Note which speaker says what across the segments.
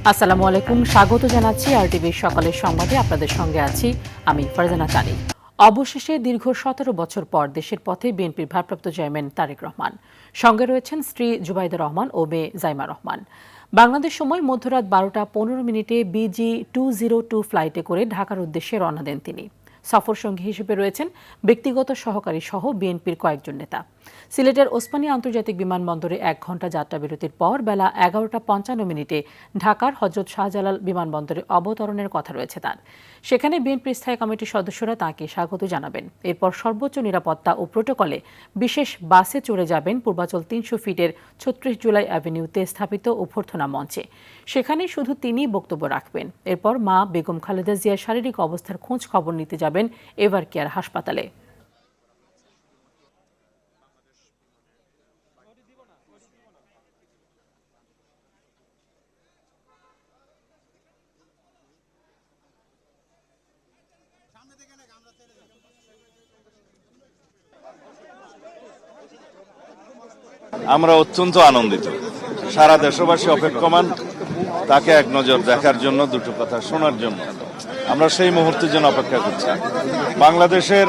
Speaker 1: আসসালামু আলাইকুম, স্বাগত জানাচ্ছি আরটিভির সকালের সংবাদে। আপনাদের সঙ্গে আছি আমি ফারজানা তানি। অবশেষে দীর্ঘ ১৭ বছর পর দেশের পথে বিএনপির ভারপ্রাপ্ত চেয়ারম্যান তারেক রহমান। সঙ্গে রয়েছেন স্ত্রী জুবাইদা রহমান ও মেয়ে জাইমা রহমান। বাংলাদেশ সময় মধ্যরাত ১২টা ১৫ বিজি 202 ফ্লাইটে করে ঢাকার উদ্দেশ্যে রওনা দেন তিনি। সফর সঙ্গী হিসেবে রয়েছেন ব্যক্তিগত সহকারী সহ বিএনপির কয়েকজন নেতা। সিলেটের ওসমানী আন্তর্জাতিক বিমানবন্দরে ১ ঘণ্টা যাত্রা বিরতির পর বেলা ১১টা ৫৫ ঢাকার হযরত শাহজালাল বিমানবন্দরে অবতরণের কথা রয়েছে তার। সেখানে বিএনপির স্থায়ী কমিটির সদস্যরা তাঁকে স্বাগত জানাবেন। এরপর সর্বোচ্চ নিরাপত্তা ও প্রোটোকলে বিশেষ বাসে চড়ে যাবেন পূর্বাচল ৩০০ ফিটের ৩৬ জুলাই অ্যাভিনিউতে স্থাপিত অভ্যর্থনা মঞ্চে। সেখানে শুধু তিনিই বক্তব্য রাখবেন। এরপর মা বেগম খালেদা জিয়ার শারীরিক অবস্থার খোঁজ খবর নিতে যাবেন এভার কেয়ার হাসপাতালে।
Speaker 2: আমরা অত্যন্ত আনন্দিত। সারা দেশবাসী অপেক্ষমান তাকে এক নজর দেখার জন্য, দুটো কথা শোনার জন্য। আমরা সেই মুহূর্তের জন্য অপেক্ষা করছি। বাংলাদেশের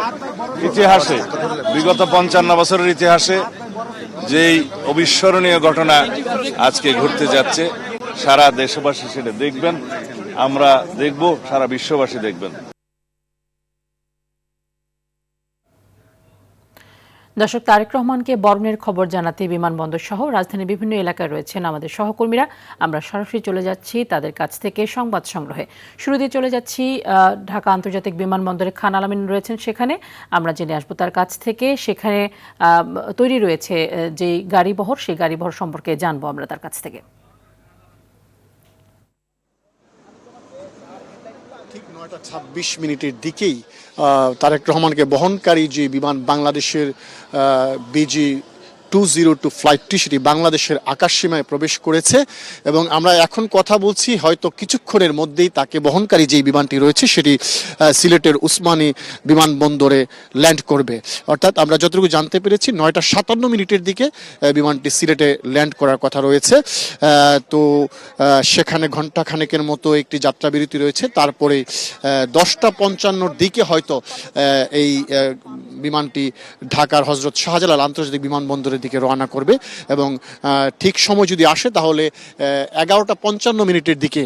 Speaker 2: ইতিহাসে, বিগত ৫৫ বছরের ইতিহাসে যেই অবিস্মরণীয় ঘটনা আজকে ঘটতে যাচ্ছে, সারা দেশবাসী সেটা দেখবেন, আমরা দেখব, সারা বিশ্ববাসী দেখবেন।
Speaker 1: দর্শক, তারেক রহমানকে বরণের খবর জানাতে বিমানবন্দর সহ রাজধানীর বিভিন্ন এলাকায় রয়েছেন আমাদের সহকর্মীরা। আমরা সরাসরি চলে যাচ্ছি তাদের কাছ থেকে সংবাদ সংগ্রহে। শুরুতে চলে যাচ্ছি ঢাকা আন্তর্জাতিক বিমানবন্দরে খান আলামিন রয়েছেন, সেখানে আমরা জেনে আসবো তার কাছ থেকে। সেখানে তৈরি রয়েছে যে গাড়িবহর, সেই গাড়িবহর সম্পর্কে জানবো আমরা তার কাছ থেকে।
Speaker 3: ঠিক ৯টা ২৬ দিকেই তারেক রহমানকে বহনকারী যে বিমান বাংলাদেশের বিজি 202 ফ্লাইটটি সেটি বাংলাদেশের আকাশসীমায় প্রবেশ করেছে এবং আমরা এখন কথা বলছি, হয়তো কিছুক্ষণের মধ্যেই তাকে বহনকারী যে বিমানটি রয়েছে সেটি সিলেটের উসমানী বিমানবন্দরে ল্যান্ড করবে। অর্থাৎ আমরা যতটুকু জানতে পেরেছি ৯টা ৫৭ দিকে বিমানটি সিলেটে ল্যান্ড করার কথা রয়েছে। তো সেখানে ঘণ্টাখানেকের মতো একটি যাত্রা বিরতি রয়েছে। তারপরে ১০টা ৫৫ দিকে হয়তো এই বিমানটি ঢাকার হযরত শাহজালাল আন্তর্জাতিক বিমানবন্দরে দিকে রওনা করবে এবং ঠিক সময় যদি আসে তাহলে ১১টা ৫৫ দিকে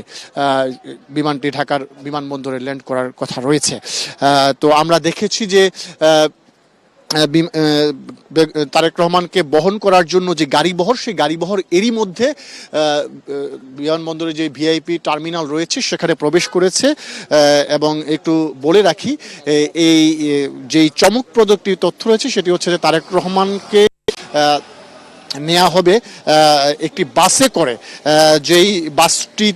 Speaker 3: বিমানটি ঢাকার বিমানবন্দরে ল্যান্ড করার কথা রয়েছে। তো আমরা দেখেছি যে তারেক রহমানকে বহন করার জন্য যে গাড়িবহর, সেই গাড়িবহর এরই মধ্যে বিমানবন্দরে যে ভিআইপি টার্মিনাল রয়েছে সেখানে প্রবেশ করেছে। এবং একটু বলে রাখি, এই যেই চমকপ্রদ একটি তথ্য রয়েছে সেটি হচ্ছে যে তারেক রহমানকে নেওয়া হবে একটি বাসে করে, যেই বাসটি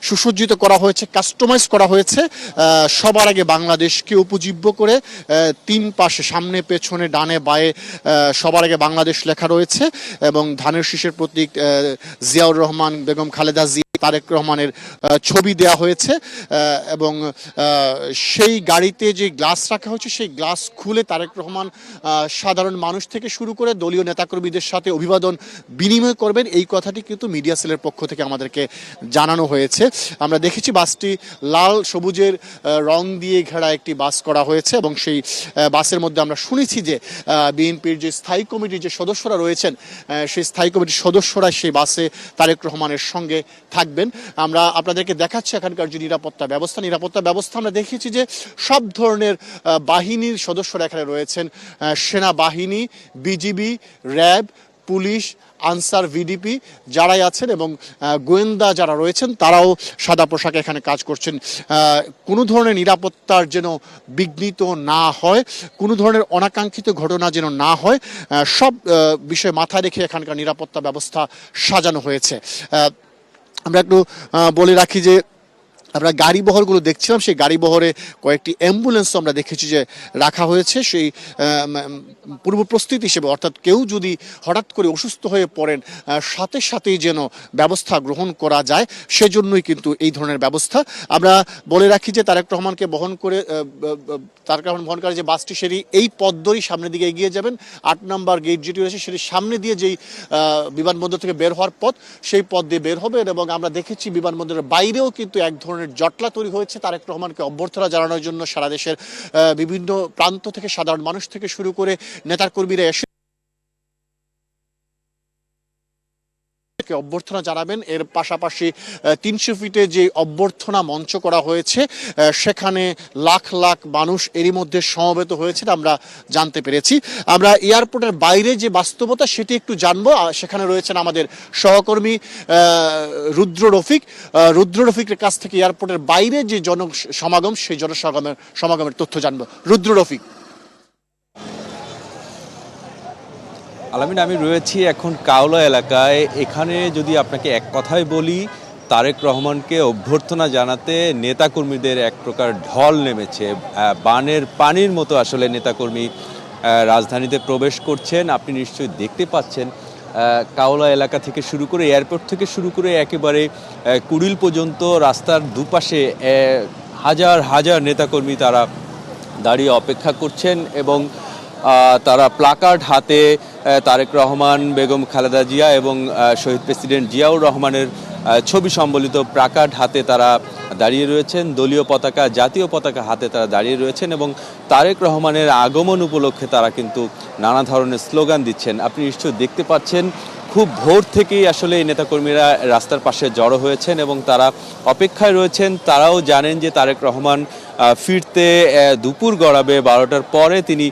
Speaker 3: সুসজ্জিত করা হয়েছে, কাস্টমাইজ করা হয়েছে সবার আগে বাংলাদেশকে উপজীব্য করে। 3 পাশে, সামনে পেছনে ডানে বায়ে সবার আগে বাংলাদেশ লেখা রয়েছে এবং ধানের শীষের প্রতীক জিয়াউর রহমান, বেগম খালেদা জিয়া, তারেক রহমানের ছবি দেয়া হয়েছে এবং সেই গাড়িতে যে গ্লাস রাখা হয়েছে সেই গ্লাস খুলে তারেক রহমান সাধারণ মানুষ থেকে শুরু করে দলীয় নেতাকর্মীদের সাথে অভিবাদন বিনিময় করবেন। এই কথাটি কিন্তু মিডিয়া সেলের পক্ষ থেকে আমাদেরকে জানানো হয়েছে। আমরা দেখেছি বাসটি লাল সবুজের রং দিয়ে ঘেরা একটি বাস করা হয়েছে এবং সেই বাসের মধ্যে আমরা শুনেছি যে বিএনপির যে স্থায়ী কমিটির যে সদস্যরা রয়েছেন, সেই স্থায়ী কমিটির সদস্যরা সেই বাসে তারেক রহমানের সঙ্গে থাকবেন। আমরা আপনাদেরকে দেখাচ্ছি এখানকার যে নিরাপত্তা ব্যবস্থা আমরা দেখেছি যে সব ধরনের বাহিনীর সদস্যরা এখানে রয়েছেন। সেনাবাহিনী, BGB, RAB, police, answer, VDP যারাই আছেন এবং গোয়েন্দা যারা রয়েছেন তারাও সাদা পোশাকে এখানে কাজ করছেন। কোনো ধরনের নিরাপত্তার যেন বিঘ্নিত না হয়, কোনো ধরনের অনাকাঙ্ক্ষিত ঘটনা যেন না হয়, সব বিষয় মাথায় রেখে এখানকার নিরাপত্তা ব্যবস্থা সাজানো হয়েছে। আমরা একটু বলে রাখি যে আমরা গাড়ি বহরগুলো দেখছিলাম, সেই গাড়ি বহরে কয়েকটি অ্যাম্বুলেন্সও আমরা দেখেছি যে রাখা হয়েছে সেই পূর্ব প্রস্তুতি হিসেবে, অর্থাৎ কেউ যদি হঠাৎ করে অসুস্থ হয়ে পড়েন সাথে সাথেই যেন ব্যবস্থা গ্রহণ করা যায়, সেজন্যই কিন্তু এই ধরনের ব্যবস্থা। আমরা বলে রাখি যে তারেক রহমানকে বহনকারী যে বাসটি সেটি এই পথ ধরেই সামনের দিকে এগিয়ে যাবেন। 8 নম্বর গেট যেটি রয়েছে সেটির সামনে দিয়ে যেই বিমানবন্দর থেকে বের হওয়ার পথ, সেই পথ দিয়ে বের হবে। এবং আমরা দেখেছি বিমানবন্দরের বাইরেও কিন্তু এক ধরনের জটলা তৈরি হয়েছে তারেক রহমানকে অভ্যর্থনা জানানোর জন্য। সারা দেশের বিভিন্ন প্রান্ত থেকে সাধারণ মানুষ থেকে শুরু করে নেতাকর্মীরা এসে অভ্যর্থনা জানাবেন। এর পাশাপাশি 300 ফিটে যে অভ্যর্থনা মঞ্চ করা হয়েছে সেখানে লাখ লাখ মানুষ এরই মধ্যে সমবেত হয়েছে আমরা জানতে পেরেছি। আমরা এয়ারপোর্টের বাইরে যে বাস্তবতা সেটি একটু জানবো। সেখানে রয়েছেন আমাদের সহকর্মী রুদ্র রফিকের কাছ থেকে এয়ারপোর্টের বাইরে যে জনসমাগম, সেই সমাগমের তথ্য জানবো। রুদ্র রফিক।
Speaker 4: আলামিন, আমি রয়েছি এখন কাওলা এলাকায়। এখানে যদি আপনাকে এক কথায় বলি, তারেক রহমানকে অভ্যর্থনা জানাতে নেতাকর্মীদের এক প্রকার ঢল নেমেছে। বানের পানির মতো আসলে নেতাকর্মী রাজধানীতে প্রবেশ করছেন। আপনি নিশ্চয়ই দেখতে পাচ্ছেন কাওলা এলাকা থেকে শুরু করে এয়ারপোর্ট থেকে শুরু করে একেবারে কুড়িল পর্যন্ত রাস্তার দুপাশে হাজার হাজার নেতাকর্মী তারা দাঁড়িয়ে অপেক্ষা করছেন এবং তারা প্লাকার্ড হাতে তারেক রহমান, বেগম খালেদা জিয়া এবং শহীদ প্রেসিডেন্ট জিয়াউর রহমানের ছবি সম্বলিত প্লাকার্ড হাতে তারা দাঁড়িয়ে রয়েছেন। দলীয় পতাকা, জাতীয় পতাকা হাতে তারা দাঁড়িয়ে রয়েছেন এবং তারেক রহমানের আগমন উপলক্ষে তারা কিন্তু নানা ধরনের স্লোগান দিচ্ছেন। আপনি নিশ্চয়ই দেখতে পাচ্ছেন খুব ভোর থেকেই আসলে এই নেতাকর্মীরা রাস্তার পাশে জড়ো হয়েছেন এবং তারা অপেক্ষায় রয়েছেন। তারাও জানেন যে তারেক রহমান ফিরতে দুপুর গড়াবে, 12টার পরে তিনি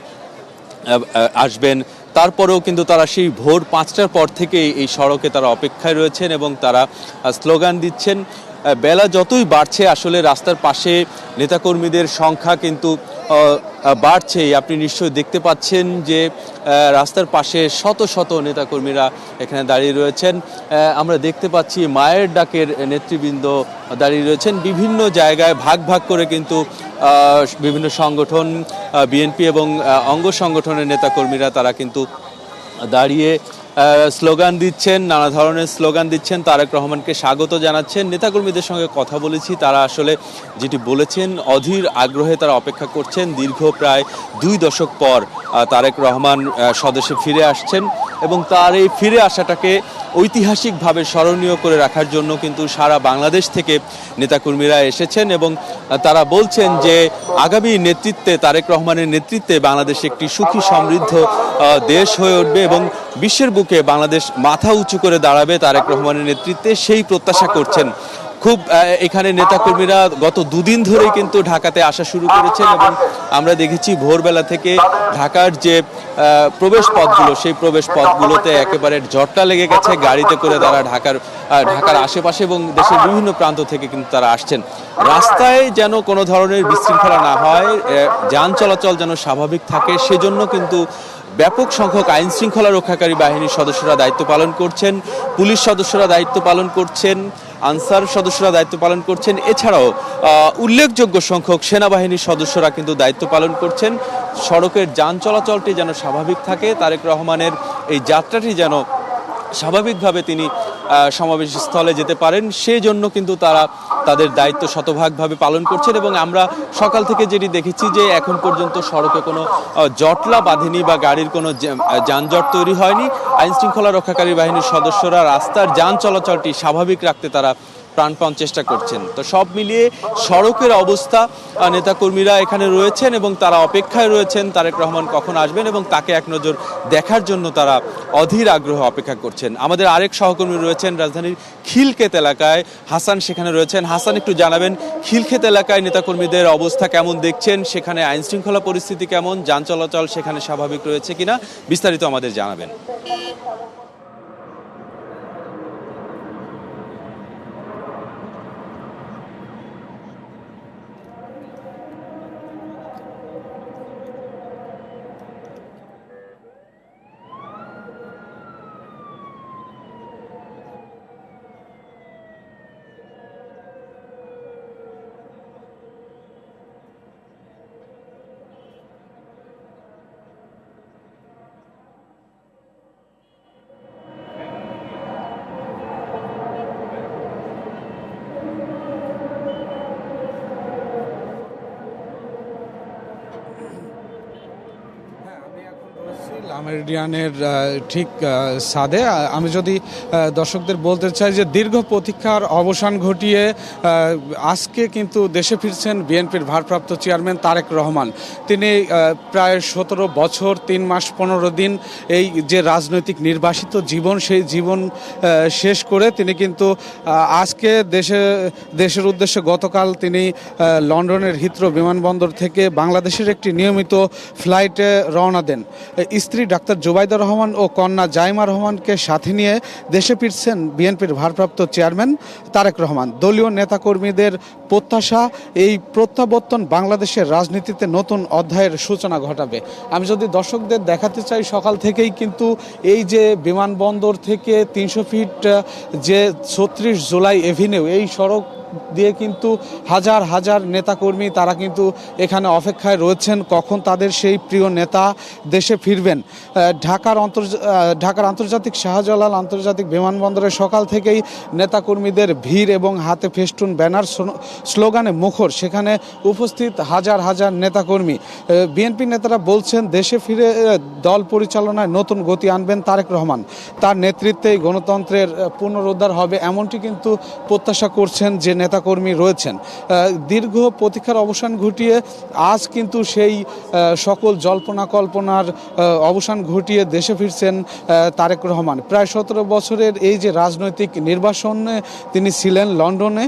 Speaker 4: আসবেন। তারপরেও কিন্তু তারা সেই ভোর 5টার পর থেকেই এই সড়কে তারা অপেক্ষায় রয়েছেন এবং তারা স্লোগান দিচ্ছেন। বেলা যতই বাড়ছে আসলে রাস্তার পাশে নেতাকর্মীদের সংখ্যা কিন্তু বাড়ছেই। আপনি নিশ্চয়ই দেখতে পাচ্ছেন যে রাস্তার পাশে শত শত নেতাকর্মীরা এখানে দাঁড়িয়ে রয়েছেন। আমরা দেখতে পাচ্ছি মায়ের ডাকের নেতৃবৃন্দ দাঁড়িয়ে রয়েছেন। বিভিন্ন জায়গায় ভাগ ভাগ করে কিন্তু বিভিন্ন সংগঠন, বিএনপি এবং অঙ্গ সংগঠনের নেতাকর্মীরা তারা কিন্তু দাঁড়িয়ে স্লোগান দিচ্ছেন, নানা ধরনের স্লোগান দিচ্ছেন, তারেক রহমানকে স্বাগত জানাচ্ছেন। নেতাকর্মীদের সঙ্গে কথা বলেছি, তারা আসলে যেটি বলেছেন অধীর আগ্রহে তারা অপেক্ষা করছেন। দীর্ঘ প্রায় 2 দশক পর তারেক রহমান স্বদেশে ফিরে আসছেন এবং তার এই ফিরে আসাটাকে ঐতিহাসিকভাবে স্মরণীয় করে রাখার জন্য কিন্তু সারা বাংলাদেশ থেকে নেতাকর্মীরা এসেছেন এবং তারা বলছেন যে আগামী নেতৃত্বে, তারেক রহমানের নেতৃত্বে বাংলাদেশ একটি সুখী সমৃদ্ধ দেশ হয়ে উঠবে এবং বিশ্বের বুকে বাংলাদেশ মাথা উঁচু করে দাঁড়াবে তারেক রহমানের নেতৃত্বে, সেই প্রত্যাশা করছেন। খুব এখানে নেতাকর্মীরা গত 2 দিন ধরেই কিন্তু ঢাকাতে আসা শুরু করেছেন এবং আমরা দেখেছি ভোরবেলা থেকে ঢাকার যে প্রবেশ পথগুলো, সেই প্রবেশ পথগুলোতে একেবারে জটলা লেগে গেছে। গাড়িতে করে তারা ঢাকার আশেপাশে এবং দেশের বিভিন্ন প্রান্ত থেকে কিন্তু তারা আসছেন। রাস্তায় যেন কোনো ধরনের বিশৃঙ্খলা না হয়, যান চলাচল যেন স্বাভাবিক থাকে, সেজন্য কিন্তু ব্যাপক সংখ্যক আইন শৃঙ্খলা রক্ষাকারী বাহিনীর সদস্যরা দায়িত্ব পালন করছেন, পুলিশ সদস্যরা দায়িত্ব পালন করছেন, আনসার সদস্যরা দায়িত্ব পালন করছেন। এছাড়াও উল্লেখযোগ্য সংখ্যক সেনাবাহিনীর সদস্যরা কিন্তু দায়িত্ব পালন করছেন। সড়কের যান চলাচলটি যেন স্বাভাবিক থাকে, তারেক রহমানের এই যাত্রাটি যেন স্বাভাবিকভাবে তিনি সমাবেশ স্থলে যেতে পারেন, সেই জন্য কিন্তু তারা তাদের দায়িত্ব শতভাগভাবে পালন করছেন। এবং আমরা সকাল থেকে যেটি দেখেছি যে এখন পর্যন্ত সড়কে কোনো জটলা বাঁধেনি বা গাড়ির কোনো যানজট তৈরি হয়নি। আইন শৃঙ্খলা রক্ষাকারী বাহিনীর সদস্যরা রাস্তার যান চলাচলটি স্বাভাবিক রাখতে তারা প্রাণপণ চেষ্টা করছেন। তো সব মিলিয়ে সড়কের অবস্থা, নেতাকর্মীরা এখানে রয়েছেন এবং তারা অপেক্ষায় রয়েছেন তারেক রহমান কখন আসবেন এবং তাকে এক নজর দেখার জন্য তারা অধীর আগ্রহে অপেক্ষা করছেন। আমাদের আরেক সহকর্মী রয়েছেন রাজধানীর খিলক্ষেত এলাকায়, হাসান সেখানে রয়েছেন। হাসান, একটু জানাবেন খিলক্ষেত এলাকায় নেতাকর্মীদের অবস্থা কেমন দেখছেন, সেখানে আইন শৃঙ্খলা পরিস্থিতি কেমন, যান চলাচল সেখানে স্বাভাবিক রয়েছে কিনা, বিস্তারিত আমাদের জানাবেন।
Speaker 5: আমেরিডিয়ানের ঠিক সাদে আমি যদি দর্শকদের বলতে চাই যে দীর্ঘ প্রতীক্ষার অবসান ঘটিয়ে আজকে কিন্তু দেশে ফিরছেন বিএনপির ভারপ্রাপ্ত চেয়ারম্যান তারেক রহমান। তিনি প্রায় 17 বছর 3 মাস 15 দিন এই যে রাজনৈতিক নির্বাসিত জীবন, সেই জীবন শেষ করে তিনি কিন্তু আজকে দেশের উদ্দেশ্যে গতকাল তিনি লন্ডনের হিথ্রো বিমানবন্দর থেকে বাংলাদেশের একটি নিয়মিত ফ্লাইটে রওনা দেন। স্ত্রী ডাক্তার জুবাইদা রহমান ও কন্যা জাইমা রহমানকে সাথে নিয়ে দেশে ফিরছেন বিএনপির ভারপ্রাপ্ত চেয়ারম্যান তারেক রহমান। দলীয় নেতাকর্মীদের প্রত্যাশা, এই প্রত্যাবর্তন বাংলাদেশের রাজনীতিতে নতুন অধ্যায়ের সূচনা ঘটাবে। আমি যদি দর্শকদের দেখাতে চাই, সকাল থেকেই কিন্তু এই যে বিমানবন্দর থেকে 300 ফিট যে 36 জুলাই এভিনিউ, এই সড়ক দিয়ে কিন্তু হাজার হাজার নেতাকর্মী তারা কিন্তু এখানে অপেক্ষায় রয়েছেন কখন তাদের সেই প্রিয় নেতা দেশে ফিরবেন। ঢাকার আন্তর্জাতিক শাহজালাল আন্তর্জাতিক বিমানবন্দরে সকাল থেকেই নেতাকর্মীদের ভিড় এবং হাতে ফেস্টুন, ব্যানার, স্লোগানে মুখর সেখানে উপস্থিত হাজার হাজার নেতাকর্মী। বিএনপি নেতারা বলছেন দেশে ফিরে দল পরিচালনায় নতুন গতি আনবেন তারেক রহমান, তার নেতৃত্বেই গণতন্ত্রের পুনরুদ্ধার হবে, এমনটি কিন্তু প্রত্যাশা করছেন যে নেতাকর্মী রয়েছেন। দীর্ঘ প্রতীক্ষার অবসান ঘটিয়ে আজ কিন্তু সেই সকল জল্পনা কল্পনার অবসান ঘটিয়ে দেশে ফিরছেন তারেক রহমান। প্রায় 17 বছরের এই যে রাজনৈতিক নির্বাসনে তিনি ছিলেন লন্ডনে,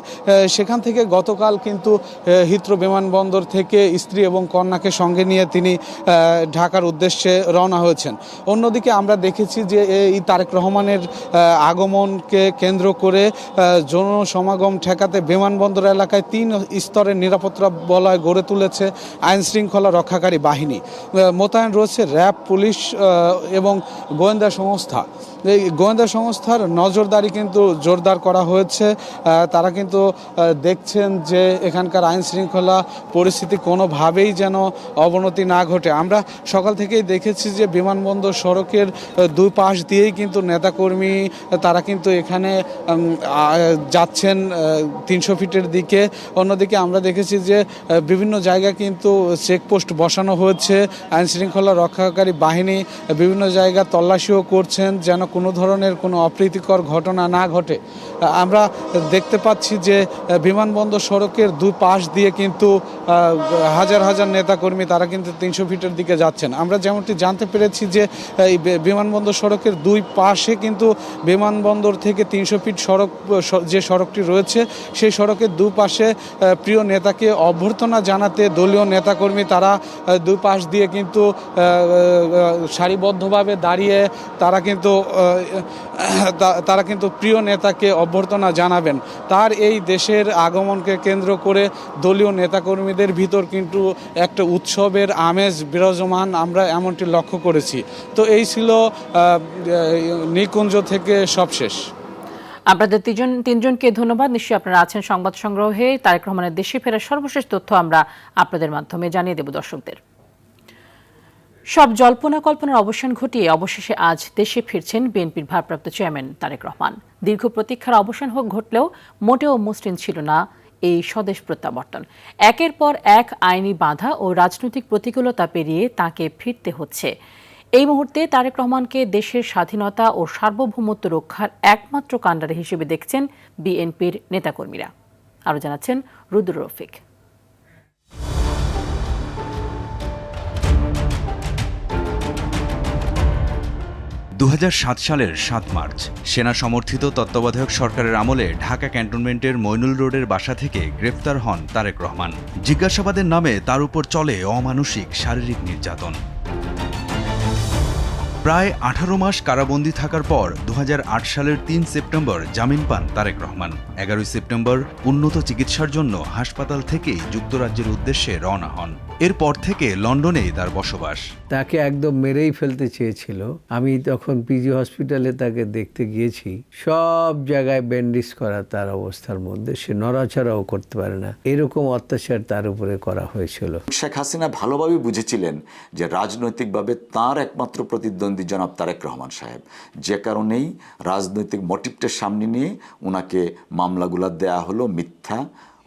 Speaker 5: সেখান থেকে গতকাল কিন্তু হিথ্রো বিমানবন্দর থেকে স্ত্রী এবং কন্যাকে সঙ্গে নিয়ে তিনি ঢাকার উদ্দেশ্যে রওনা হয়েছেন। অন্যদিকে আমরা দেখেছি যে এই তারেক রহমানের আগমনকে কেন্দ্র করে জনসমাগম ঠেকাতে বিমানবন্দর এলাকায় 3 স্তরের নিরাপত্তা বলয় গড়ে তুলেছে আইন শৃঙ্খলা রক্ষাকারী বাহিনী। মোতায়েন রয়েছে র্যাব, পুলিশ এবং গোয়েন্দা সংস্থা। এই গোয়েন্দা সংস্থার নজরদারি কিন্তু জোরদার করা হয়েছে। তারা কিন্তু দেখছেন যে এখানকার আইন শৃঙ্খলা পরিস্থিতি কোনোভাবেই যেন অবনতি না ঘটে। আমরা সকাল থেকেই দেখেছি যে বিমানবন্দর সড়কের 2 পাশ দিয়েই কিন্তু নেতাকর্মী তারা কিন্তু এখানে যাচ্ছেন 300 ফিটের দিকে। অন্যদিকে আমরা দেখেছি যে বিভিন্ন জায়গায় কিন্তু চেকপোস্ট বসানো হয়েছে, আইন শৃঙ্খলা রক্ষাকারী বাহিনী বিভিন্ন জায়গা তল্লাশিও করছেন যেন কোনো ধরনের কোনো অপ্রীতিকর ঘটনা না ঘটে। আমরা দেখতে পাচ্ছি যে বিমানবন্দর সড়কের 2 পাশ দিয়ে কিন্তু হাজার হাজার নেতাকর্মী তারা কিন্তু 300 ফিটের দিকে যাচ্ছেন। আমরা যেমনটি জানতে পেরেছি যে এই বিমানবন্দর সড়কের 2 পাশে কিন্তু বিমানবন্দর থেকে 300 ফিট সড়ক যে সড়কটি রয়েছে সেই সড়কের 2 পাশে প্রিয় নেতাকে অভ্যর্থনা জানাতে দলীয় নেতাকর্মী তারা 2 পাশ দিয়ে কিন্তু সারিবদ্ধভাবে দাঁড়িয়ে তারা কিন্তু প্রিয় নেতাকে অভ্যর্থনা জানাবেন। তার এই দেশের আগমনকে কেন্দ্র করে দলীয় নেতাকর্মীদের ভিতর কিন্তু একটা উৎসবের আমেজ বিরাজমান, আমরা এমনটি লক্ষ্য করেছি। তো এই ছিল নিকুঞ্জ থেকে সবশেষ।
Speaker 1: আপনাদের তিনজনকে ধন্যবাদ। নিশ্চয়ই আপনারা আছেন সংবাদ সংগ্রহে। তারেক রহমানের দেশে ফেরার সর্বশেষ তথ্য আমরা আপনাদের মাধ্যমে জানিয়ে দেব দর্শকদের। সব জল্পনা কল্পনার অবসান ঘটিয়ে অবশেষে আজ দেশে ফিরছেন বিএনপির ভারপ্রাপ্ত চেয়ারম্যান তারেক রহমান। দীর্ঘ প্রতীক্ষার অবসান ঘটলেও মোটেও মসৃণ ছিল না এই স্বদেশ প্রত্যাবর্তন। একের পর এক আইনি বাধা ও রাজনৈতিক প্রতিকূলতা পেরিয়ে তাকে ফিরতে হচ্ছে। এই মুহূর্তে তারেক রহমানকে দেশের স্বাধীনতা ও সার্বভৌমত্ব রক্ষার একমাত্র কাণ্ডারি হিসেবে দেখছেন বিএনপির নেতাকর্মীরা। আরও জানাচ্ছেন রুদ্র রফিক।
Speaker 6: 2007 সালের 7 মার্চ সেনা সমর্থিত তত্ত্বাবধায়ক সরকারের আমলে ঢাকা ক্যান্টনমেন্টের মইনুল রোডের বাসা থেকে গ্রেফতার হন তারেক রহমান। জিজ্ঞাসাবাদের নামে তার উপর চলে অমানুষিক শারীরিক নির্যাতন। প্রায় 18 মাস কারাবন্দী থাকার পর 2008 সালের 3 সেপ্টেম্বর জামিন পান তারেক রহমান। 11 সেপ্টেম্বর উন্নত চিকিৎসার জন্য হাসপাতাল থেকেই যুক্তরাজ্যের উদ্দেশ্যে রওনা হন। এরপর থেকে লন্ডনেই তার বসবাস।
Speaker 7: তাকে একদম মেরেই ফেলতে চেয়েছিল। আমি তখন পিজি হসপিটালে তাকে দেখতে গিয়েছি, সব জায়গায় ব্যান্ডেজ করা তার অবস্থার মধ্যে, সে নড়াচড়াও করতে পারে না, এরকম অত্যাচার তার উপরে করা হয়েছিল।
Speaker 8: শেখ হাসিনা ভালোভাবে বুঝেছিলেন যে রাজনৈতিকভাবে তার একমাত্র প্রতিদ্বন্দ্বী জনাব তারেক রহমান সাহেব, যে কারণেই রাজনৈতিক মোটিভটা সামনে নিয়ে ওনাকে মামলাগুলো দেয়া হলো মিথ্যা,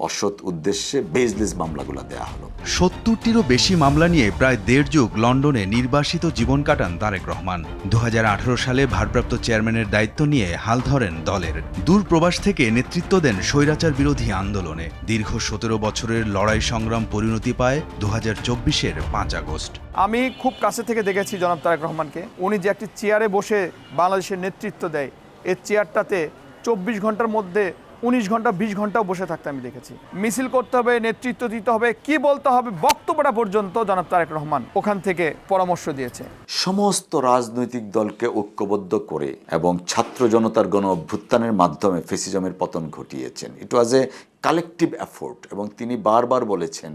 Speaker 8: অসৎ উদ্দেশ্যে বেজলেস মামলাগুলো দেয়া হলো।
Speaker 6: 70টিরও বেশি মামলা নিয়ে প্রায় 1.5 যুগ লন্ডনে নির্বাসিত জীবন কাটান তারেক রহমান। 2018 সালে ভারপ্রাপ্ত চেয়ারম্যানের দায়িত্ব নিয়ে হাল ধরেন দলের। দূর প্রবাস থেকে নেতৃত্ব দেন স্বৈরাচার বিরোধী আন্দোলনে। দীর্ঘ 17 বছরের লড়াই সংগ্রাম পরিণতি পায় 2024-এর 5 আগস্ট।
Speaker 9: আমি খুব কাছে থেকে দেখেছি জনাব তারেক রহমানকে। উনি যে একটি চেয়ারে বসে বাংলাদেশের নেতৃত্ব দেয়, এই চেয়ারটাতে 24 ঘন্টার মধ্যে 19 ঘন্টা 20 ঘন্টাও বসে থাকতে আমি দেখেছি। মিছিল করতে হবে, নেতৃত্ব দিতে হবে, কি বলতে হবে, বক্তব্যটা পর্যন্ত জনাব তারেক রহমান ওখান থেকে পরামর্শ দিয়েছে।
Speaker 8: সমস্ত রাজনৈতিক দলকে ঐক্যবদ্ধ করে এবং ছাত্র জনতার গণ অভ্যুত্থানের মাধ্যমে ফ্যাসিজমের পতন ঘটিয়েছেন। ইট ওয়াজ এ কালেকটিভ এফোর্ট। এবং তিনি বারবার বলেছেন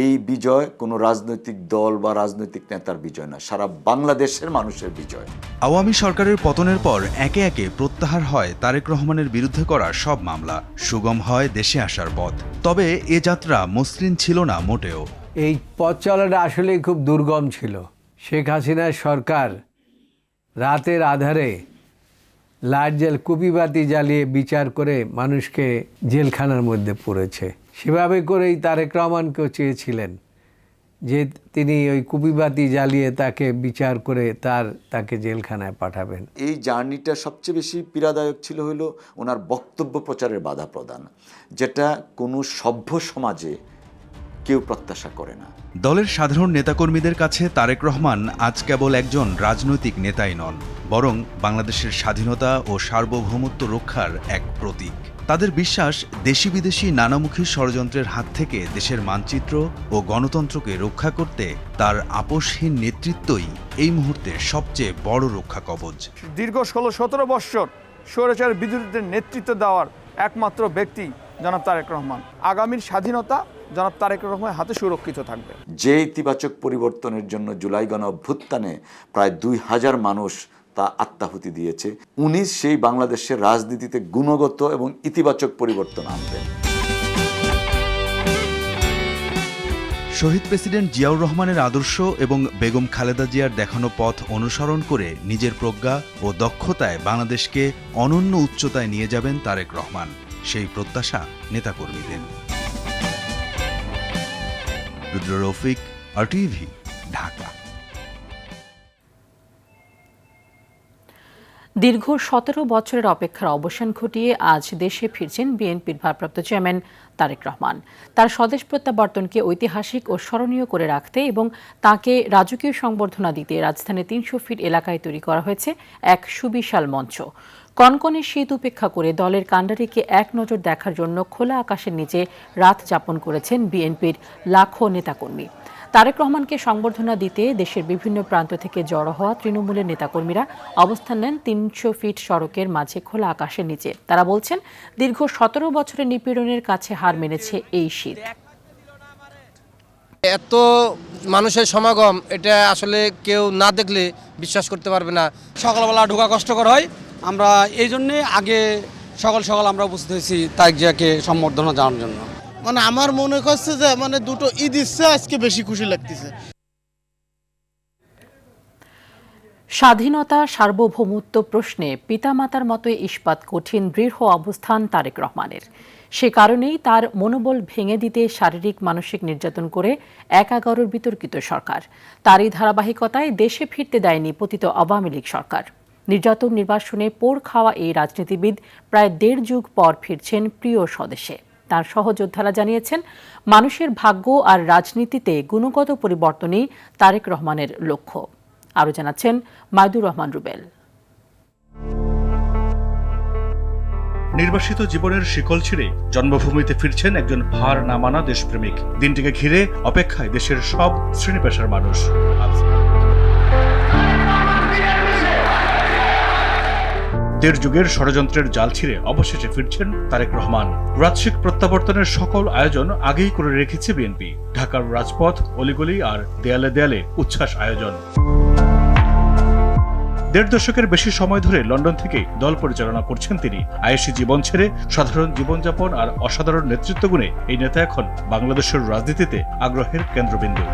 Speaker 8: এই বিজয় কোনো রাজনৈতিক দল বা রাজনৈতিক নেতার বিজয় না, সারা বাংলাদেশের মানুষের বিজয়।
Speaker 6: আওয়ামী সরকারের পতনের পর একে একে প্রত্যাহার হয় তারেক রহমানের বিরুদ্ধে করা সব মামলা। সুগম হয় দেশে আসার পথ। তবে এ যাত্রা মসৃণ ছিল না মোটেও।
Speaker 7: এই পথ চলাটা আসলেই খুব দুর্গম ছিল। শেখ হাসিনার সরকার রাতের আধারে লাইট জেল কুপিবাতি জ্বালিয়ে বিচার করে মানুষকে জেলখানার মধ্যে পুরেছে। সেভাবে করেই তারেক রহমানকেও চেয়েছিলেন যে তিনি ওই কুপিবাতি জ্বালিয়ে তাকে বিচার করে তাকে জেলখানায় পাঠাবেন।
Speaker 8: এই জার্নিটা সবচেয়ে বেশি পীড়াদায়ক ছিল হলো ওনার বক্তব্য প্রচারের বাধা প্রদান, যেটা কোনো সভ্য সমাজে কেউ প্রত্যাশা করে না।
Speaker 6: দলের সাধারণ নেতাকর্মীদের কাছে তারেক রহমান আজ কেবল একজন রাজনৈতিক নেতাই নন, বরং বাংলাদেশের স্বাধীনতা ও সার্বভৌমত্ব রক্ষার এক প্রতীক। তাদের বিশ্বাস, দেশি বিদেশি নানামুখী ষড়যন্ত্রের হাত থেকে দেশের মানচিত্র ও গণতন্ত্রকে রক্ষা করতে তার আপোষহীন নেতৃত্বই এই মুহূর্তে সবচেয়ে বড় রক্ষা কবচ।
Speaker 9: দীর্ঘ 16-17 বৎসর স্বৈরাচারের বিরুদ্ধে নেতৃত্ব দেওয়ার একমাত্র ব্যক্তি জনাব তারেক রহমান। আগামীর স্বাধীনতা জনাব তারেক রহমানের হাতে সুরক্ষিত থাকবে।
Speaker 8: যে ইতিবাচক পরিবর্তনের জন্য জুলাই গণ অভ্যুত্থানে প্রায় 2000 মানুষ তা আত্মাহুতি দিয়েছে, উনি সেই বাংলাদেশের রাজনীতিতে গুণগত এবং ইতিবাচক পরিবর্তন আনবেন।
Speaker 6: শহীদ প্রেসিডেন্ট জিয়াউর রহমানের আদর্শ এবং বেগম খালেদা জিয়ার দেখানো পথ অনুসরণ করে নিজের প্রজ্ঞা ও দক্ষতায় বাংলাদেশকে অনন্য উচ্চতায় নিয়ে যাবেন তারেক রহমান। সেই প্রত্যাশা নেতাকর্মীদের। রুদ্র রফিক, RTV, ঢাকা।
Speaker 1: দীর্ঘ 17 বছরের অপেক্ষার অবসান ঘটিয়ে আজ দেশে ফিরছেন বিএনপির ভারপ্রাপ্ত চেয়ারম্যান তারেক রহমান। তার স্বদেশ প্রত্যাবর্তনকে ঐতিহাসিক ও স্মরণীয় করে রাখতে এবং তাকে রাজকীয় সংবর্ধনা দিতে রাজধানীর 300 ফিট এলাকায় তৈরি করা হয়েছে এক সুবিশাল মঞ্চ। কনকনে শীত উপেক্ষা করে দলের কাণ্ডারিকে এক নজর দেখার জন্য খোলা আকাশের নিচে রাত যাপন করেছেন বিএনপির লাখো নেতাকর্মী। তারেক রহমানকে সংবর্ধনা দিতে দেশের বিভিন্ন প্রান্ত থেকে জড়ো হওয়া তৃণমূলের নেতাকর্মীরা অবস্থান নেন 300 ফিট সড়কের মাঝে খোলা আকাশের নিচে। তারা বলছেন, দীর্ঘ 17 বছরের নিপীড়নের কাছে হার মেনেছে এই শীত।
Speaker 10: এত মানুষের সমাগম, এটা আসলে কেউ না দেখলে বিশ্বাস করতে পারবে না।
Speaker 11: সকালবেলা ঢোকা কষ্টকর হয়, আমরা এই জন্যে আগে সকাল আমরা উপস্থিত হয়েছি তারেক জিয়াকে সম্বর্ধনা জানানোর জন্য।
Speaker 12: মানে আমার মনে করছে যে মানে দুটো ঈদ ইচ্ছে আজকে বেশি খুশি লাগতেছে।
Speaker 1: স্বাধীনতা সার্বভৌমত্ব প্রশ্নে পিতামাতার মতো ইস্পাত কঠিন দৃঢ় অবস্থান তারেক রহমানের। সে কারণেই তার মনোবল ভেঙে দিতে শারীরিক মানসিক নির্যাতন করে 11 বিতর্কিত সরকার। তারই ধারাবাহিকতায় দেশে ফিরতে দেয়নি পতিত আওয়ামী লীগ সরকার। নির্যাতন নির্বাসনে পোড় খাওয়া এই রাজনীতিবিদ প্রায় 1.5 যুগ পর ফিরছেন প্রিয় স্বদেশে। তার সহযোদ্ধারা জানিয়েছেন, মানুষের ভাগ্য আর রাজনীতিতে গুণগত পরিবর্তনই তারেক রহমানের লক্ষ্য। আরও জানাচ্ছেন মাইদুর রহমান রুবেল।
Speaker 13: নির্বাসিত জীবনের শিকল ছিঁড়ে জন্মভূমিতে ফিরছেন একজন হার না মানা দেশপ্রেমিক। দিনটিকে ঘিরে অপেক্ষায় দেশের সব শ্রেণী পেশার মানুষ। দেড় যুগের ষড়যন্ত্রের জাল ছিঁড়ে অবশেষে ফিরছেন তারেক রহমান। রাজশিক প্রত্যাবর্তনের সকল আয়োজন আগেই করে রেখেছে বিএনপি। ঢাকার রাজপথ, অলিগলি আর দেয়ালে দেয়ালে উচ্ছ্বাস আয়োজন। 1.5 দশকের বেশি সময় ধরে লন্ডন থেকে দল পরিচালনা করছেন তিনি। আয়েশি জীবন ছেড়ে সাধারণ জীবনযাপন আর অসাধারণ নেতৃত্ব গুণে এই নেতা এখন বাংলাদেশের রাজনীতিতে আগ্রহের কেন্দ্রবিন্দু।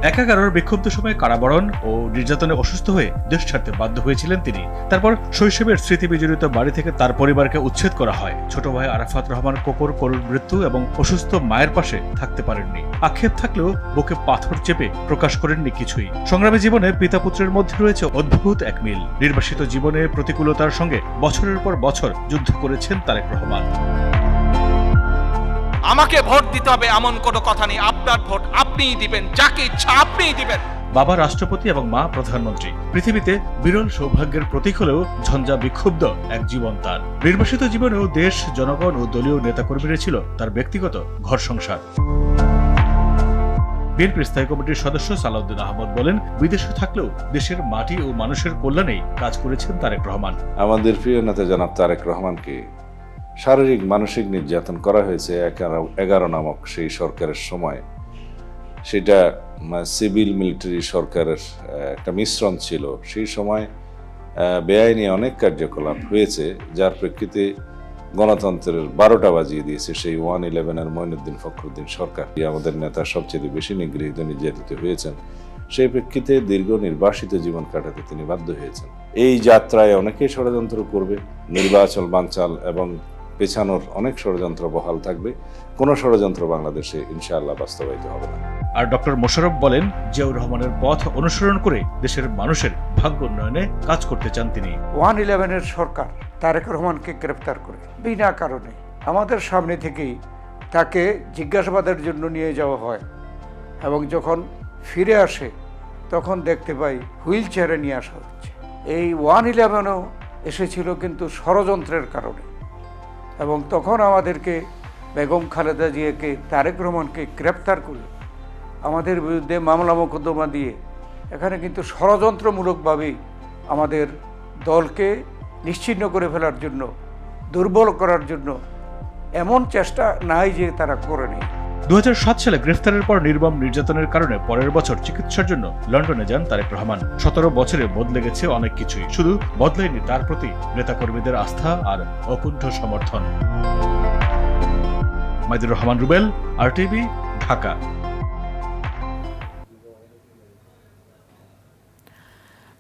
Speaker 13: একাগারের বিক্ষুব্ধ সময়ে কারাবরণ ও নির্যাতনে অসুস্থ হয়ে দেশ ছাড়তে বাধ্য হয়েছিলেন তিনি। তারপর শৈশবের স্মৃতি বিজড়িত বাড়ি থেকে তার পরিবারকে উচ্ছেদ করা হয়। ছোট ভাই আরাফাত রহমান কোকর করুণ মৃত্যু এবং অসুস্থ মায়ের পাশে থাকতে পারেননি। আক্ষেপ থাকলেও বুকে পাথর চেপে প্রকাশ করেননি কিছুই। সংগ্রামী জীবনে পিতা পুত্রের মধ্যে রয়েছে অদ্ভুত এক মিল। নির্বাসিত জীবনে প্রতিকূলতার সঙ্গে বছরের পর বছর যুদ্ধ করেছেন তারেক রহমান।
Speaker 14: আমাকে ভোট দিতে হবে এমন কোনো কথা নেই, আপনার ভোট আপনিই দিবেন, যাকে ইচ্ছা আপনিই দিবেন।
Speaker 13: বাবা রাষ্ট্রপতি এবং মা প্রধানমন্ত্রী, পৃথিবীতে বিরল সৌভাগ্যের প্রতীক হলেও ঝঞ্ঝা বিক্ষুব্ধ এক জীবন তার। নির্বাসিত জীবনেও দেশ, জনগণ ও দলীয় নেতাকর্মীরা ছিল তার ব্যক্তিগত ঘর সংসার। বিএনপির স্থায়ী কমিটির সদস্য সালাউদ্দিন আহমদ বলেন, বিদেশে থাকলেও দেশের মাটি ও মানুষের কল্যাণেই কাজ করেছেন তারেক রহমান।
Speaker 2: আমাদের প্রিয় নেতা জনাব তারেক রহমানকে শারীরিক মানসিক নির্যাতন করা হয়েছে 11 নামক সেই সরকারের সময়। সেটা সিভিল মিলিটারি সরকারের একটা মিশ্রণ ছিল। সেই সময় বেআইনি অনেক কার্যকলাপ হয়েছে, যার প্রেক্ষিতে গণতন্ত্রের 12টা বাজিয়ে দিয়েছে সেই 111-এর মঈনুদ্দিন ফখরুদ্দিন সরকার। আমাদের নেতা সবচেয়ে বেশি নিগৃহীত নির্যাতিত হয়েছেন। সেই প্রেক্ষিতে দীর্ঘ নির্বাসিত জীবন কাটাতে তিনি বাধ্য হয়েছেন। এই যাত্রায় অনেকেই ষড়যন্ত্র করবে, নির্বাচন বানচাল এবং পেছানোর অনেক ষড়যন্ত্র বহাল থাকবে। কোনো ষড়যন্ত্র বাংলাদেশে ইনশাআল্লাহ বাস্তবায়িত হবে না।
Speaker 13: আর ডক্টর মোশাররফ বলেন, জিয়াউর রহমানের পথ অনুসরণ করে দেশের মানুষের ভাগ্য উন্নয়নে কাজ করতে চান তিনি।
Speaker 15: 111-এর সরকার তারেক রহমানকে গ্রেফতার করে বিনা কারণে আমাদের সামনে থেকেই তাকে জিজ্ঞাসাবাদের জন্য নিয়ে যাওয়া হয়, এবং যখন ফিরে আসে তখন দেখতে পাই হুইল চেয়ারে নিয়ে আসা হচ্ছে। এই 111ও এসেছিল কিন্তু ষড়যন্ত্রের কারণে, এবং তখন আমাদেরকে বেগম খালেদা জিয়াকে, তারেক রহমানকে গ্রেপ্তার করে আমাদের বিরুদ্ধে মামলা মোকদ্দমা দিয়ে এখানে কিন্তু ষড়যন্ত্রমূলকভাবেই আমাদের দলকে নিশ্চিহ্ন করে ফেলার জন্য, দুর্বল করার জন্য এমন চেষ্টা নাই যে তারা করেনি।
Speaker 13: 2007 সালে গ্রেফতারের পর নির্মম নির্যাতনের কারণে পরের বছর চিকিৎসার জন্য লন্ডনে যান তারেক রহমান। 17 বছরে বদলে গেছে অনেক কিছুই, শুধু বদলায়নি তার প্রতি নেতাকর্মীদের আস্থা আর অকুণ্ঠ সমর্থন। মাইদুর রহমান রুবেল, আরটিভি, ঢাকা।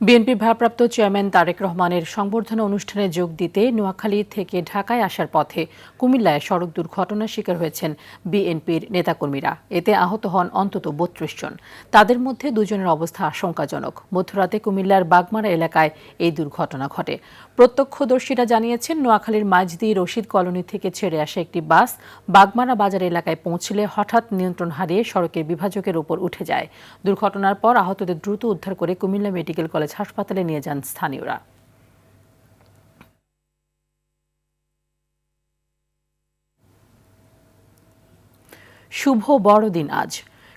Speaker 1: বিএনপির ভারপ্রাপ্ত চেয়ারম্যান তারেক রহমানের সংবর্ধনা অনুষ্ঠানে যোগ দিতে নোয়াখালী থেকে ঢাকায় আসার পথে কুমিল্লায় সড়ক দুর্ঘটনার শিকার হয়েছেন বিএনপির নেতাকর্মীরা। এতে আহত হন অন্তত 32 জন। তাদের মধ্যে 2 জনের অবস্থা আশঙ্কাজনক। মধ্যরাতে কুমিল্লার বাগমারা এলাকায় এই দুর্ঘটনা ঘটে। প্রত্যক্ষদর্শীরা জানিয়েছেন, নোয়াখালীর মাঝদি রশিদ কলোনি থেকে ছেড়ে আসা একটি বাস বাগমারা বাজার এলাকায় পৌঁছলে হঠাৎ নিয়ন্ত্রণ হারিয়ে সড়কের বিভাজকের উপর উঠে যায়। দুর্ঘটনার পর আহতদের দ্রুত উদ্ধার করে কুমিল্লা মেডিকেল কলেজ হাসপাতালে নিয়ে যান স্থানীয়রা। শুভ বড়দিন আজ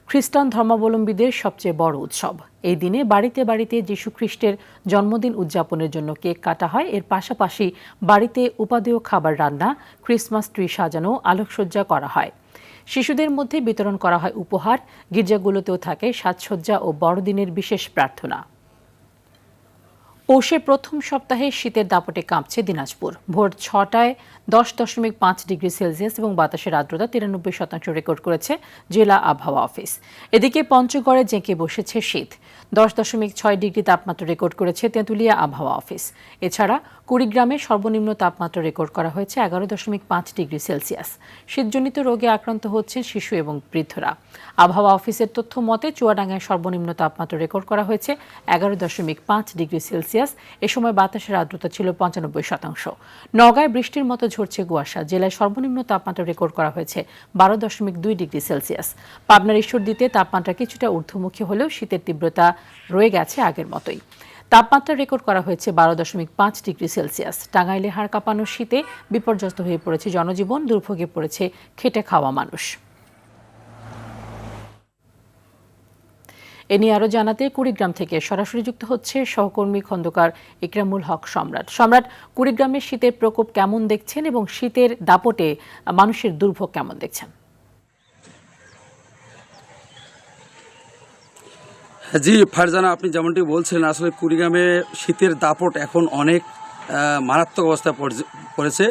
Speaker 1: খ্রিস্টান ধর্মাবলম্বীদের সবচেয়ে বড় উৎসব। এই দিনে বাড়িতে বাড়িতে যীশু খ্রিস্টের জন্মদিন উদযাপনের জন্য কেক কাটা হয়। এর পাশাপাশি বাড়িতে উপাদেয় খাবার রান্না, ক্রিসমাস ট্রি সাজানো, আলোকসজ্জা করা হয়। শিশুদের মধ্যে বিতরণ করা হয় উপহার। গির্জাগুলোতেও থাকে সাজসজ্জা ও বড়দিনের বিশেষ প্রার্থনা। পৌষের প্রথম সপ্তাহে শীতের দাপটে কাঁপছে দিনাজপুর। ভোর 6টায় 10.5 ডিগ্রি সেলসিয়াস এবং বাতাসের আর্দ্রতা 93% রেকর্ড করেছে জেলা আবহাওয়া অফিস। এদিকে পঞ্চগড়ে জেঁকে বসেছে শীত। 10.6 ডিগ্রি তাপমাত্রা রেকর্ড করেছে তেঁতুলিয়া আবহাওয়া অফিস। এছাড়া কুড়িগ্রামে সর্বনিম্ন তাপমাত্রা রেকর্ড করা হয়েছে 11.5 ডিগ্রি সেলসিয়াস। শীতজনিত রোগে আক্রান্ত হচ্ছেন শিশু এবং বৃদ্ধরা। আবহাওয়া অফিসের তথ্য মতে চুয়াডাঙ্গায় সর্বনিম্ন তাপমাত্রা রেকর্ড করা হয়েছে 11.5 ডিগ্রি সেলসিয়াস। এ সময় বাতাসের আর্দ্রতা ছিল 95%। নওগাঁয় বৃষ্টির মতো ঝরছে কুয়াশা। জেলায় সর্বনিম্ন তাপমাত্রা রেকর্ড করা হয়েছে 12.2 ডিগ্রি সেলসিয়াস। পাবনার ঈশ্বরদীতে তাপমাত্রা কিছুটা ঊর্ধ্বমুখী হলেও শীতের তীব্রতা রয়ে গেছে আগের মতোই। তাপমাত্রা রেকর্ড করা হয়েছে 12.5 ডিগ্রি সেলসিয়াস। টাঙ্গাইলে হাড় কাঁপানো শীতে বিপর্যস্ত হয়ে পড়েছে জনজীবন, দুর্ভোগে পড়েছে খেটে খাওয়া মানুষ। এ নিয়ে আরও জানাতে কুড়িগ্রাম থেকে সরাসরি যুক্ত হচ্ছে সহকর্মী খন্দকার ইকরামুল হক সম্রাট। সম্রাট, কুড়িগ্রামের শীতের প্রকোপ কেমন দেখছেন এবং শীতের দাপটে মানুষের দুর্ভোগ কেমন দেখছেন?
Speaker 11: জি ফারজানা, আপনি যেমনটি বলছিলেন, আসলে কুড়িগ্রামে শীতের দাপট এখন অনেক মারাত্মক অবস্থায় পড়েছে।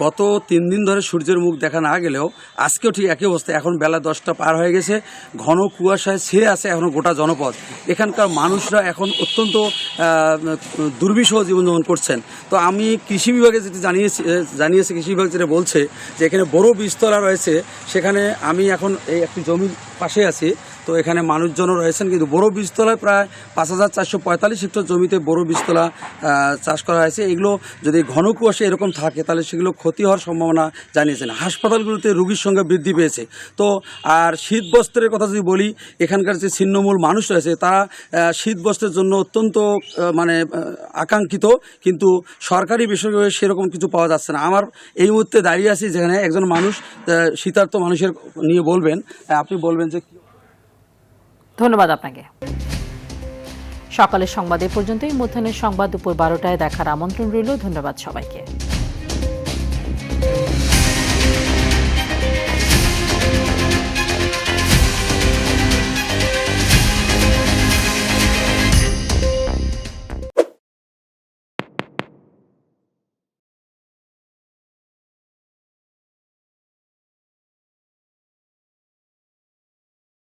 Speaker 11: গত 3 দিন ধরে সূর্যের মুখ দেখা না গেলেও আজকেও ঠিক একই অবস্থা। এখন বেলা 10টা পার হয়ে গেছে, ঘন কুয়াশায় ছেয়ে আছে এখনও গোটা জনপদ। এখানকার মানুষরা এখন অত্যন্ত দুর্বিষহ জীবনযাপন করছেন। তো আমি কৃষি বিভাগে যেটা জানিয়েছি কৃষি বিভাগ যেটা বলছে যে এখানে বড় বীজতলা রয়েছে, সেখানে আমি এখন এই একটি জমির পাশে আছি, তো এখানে মানুষজনও রয়েছেন, কিন্তু বড় বীজতলায় প্রায় 5445 হেক্টর জমিতে বড় বীজতলা চাষ করা হয়েছে। এগুলো যদি ঘন কুয়াশা এরকম থাকে তাহলে সেগুলো ক্ষতি হওয়ার সম্ভাবনা জানিয়েছেন। হাসপাতালগুলোতে রোগীর সংখ্যা বৃদ্ধি পেয়েছে। তো আর শীত বস্ত্রের কথা যদি বলি, এখানকার যে ছিন্নমূল মানুষ রয়েছে তারা শীত বস্ত্রের জন্য অত্যন্ত আকাঙ্ক্ষিত, কিন্তু সরকারি বেসরকারি সেরকম কিছু পাওয়া যাচ্ছে না। আমার এই মুহূর্তে দাঁড়িয়ে আছি যেখানে একজন মানুষ শীতার্ত মানুষের নিয়ে বলবেন, আপনি বলবেন যে।
Speaker 1: ধন্যবাদ আপনাকে। সকালের সংবাদ এ পর্যন্তই। মধ্যাহ্নের সংবাদ দুপুর 12টায় দেখার আমন্ত্রণ রইল। ধন্যবাদ সবাইকে।